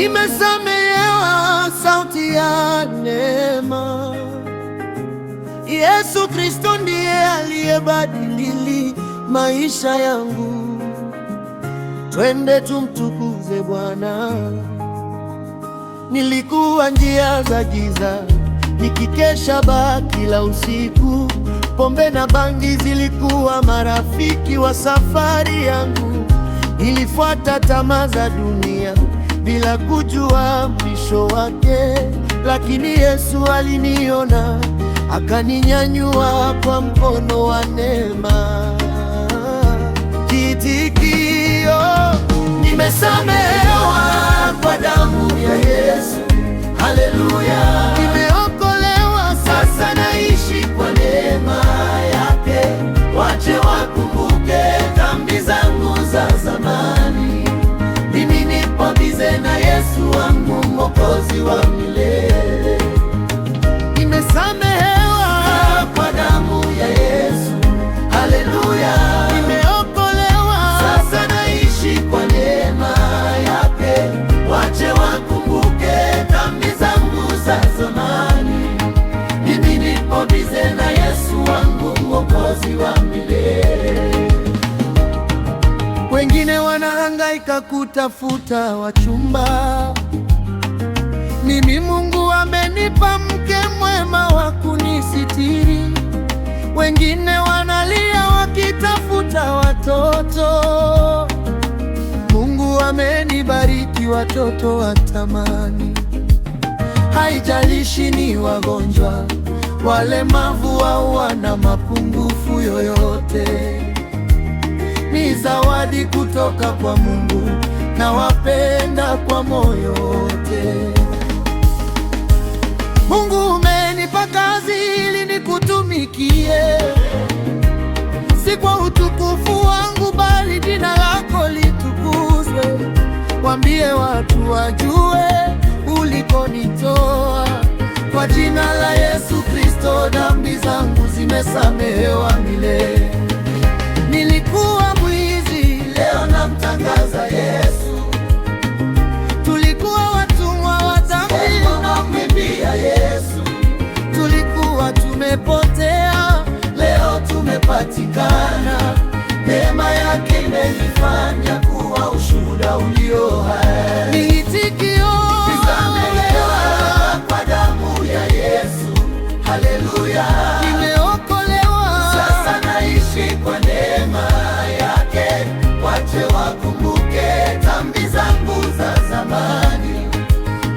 nimesamehewa, sauti ya neema. Yesu Kristo ndiye aliyebadili maisha yangu. Twende tumtukuze Bwana. Nilikuwa njia za giza, nikikesha baa kila usiku. Pombe na bangi zilikuwa marafiki wa safari yangu. Nilifuata tamaa za dunia bila kujua mwisho wake, lakini Yesu aliniona, akaninyanyua kwa mkono wa neema. Kiitikio: nimesamehewa kwa damu ya Yesu. Haleluya! Nimeokolewa, sasa naishi kwa neema yake. Wache wakumbuke dhambi zangu za zamani. Mimi nipo bize na Yesu wangu, Mwokozi wa milele. Nimesamehewa kwa damu ya Yesu. Haleluya! Nimeokolewa, sasa naishi kwa neema yake. Wache wakumbuke dhambi zangu za zamani. Mimi nipo bize na Yesu wangu, Mwokozi wa milele. Wengine wanahangaika kutafuta wachumba, mimi Mungu amenipa mke mwema wa kunisitiri. Wengine wanalia wakitafuta watoto, Mungu amenibariki watoto wa thamani. Haijalishi ni wagonjwa, walemavu au wana mapungufu yoyote, ni zawadi kutoka kwa Mungu, na wapenda kwa moyo wote. Mungu umenipa kazi ili nikutumikie, si kwa utukufu wangu bali jina lako litukuzwe. Waambie watu wajue ulikonitoa. Kwa jina la Yesu Kristo dhambi zangu zimesamehewa milele. Nilikuwa mwizi, leo namtangaza Yesu. Tulikuwa watumwa wa dhambi, namwimbia Yesu. Tulikuwa tumepotea, leo tumepatikana. Neema yake imenifanya kuwa ushuhuda ulio hai. Niitikio: nimesamehewa kwa damu ya Yesu. Haleluya! Nimeokolewa, sasa naishi kwa neema yake. Wache wakumbuke dhambi zangu za zamani.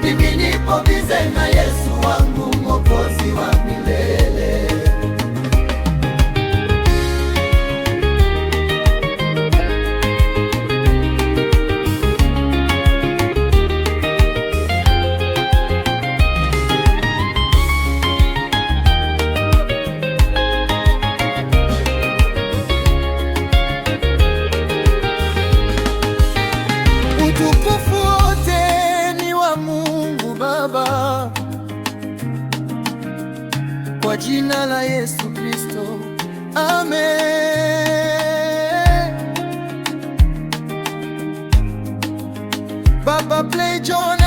Mimi nipo bize na Yesu wangu, Mwokozi wa milele. Utukufu wote ni wa Mungu Baba, kwa jina la Yesu Kristo, amen. Baba play John.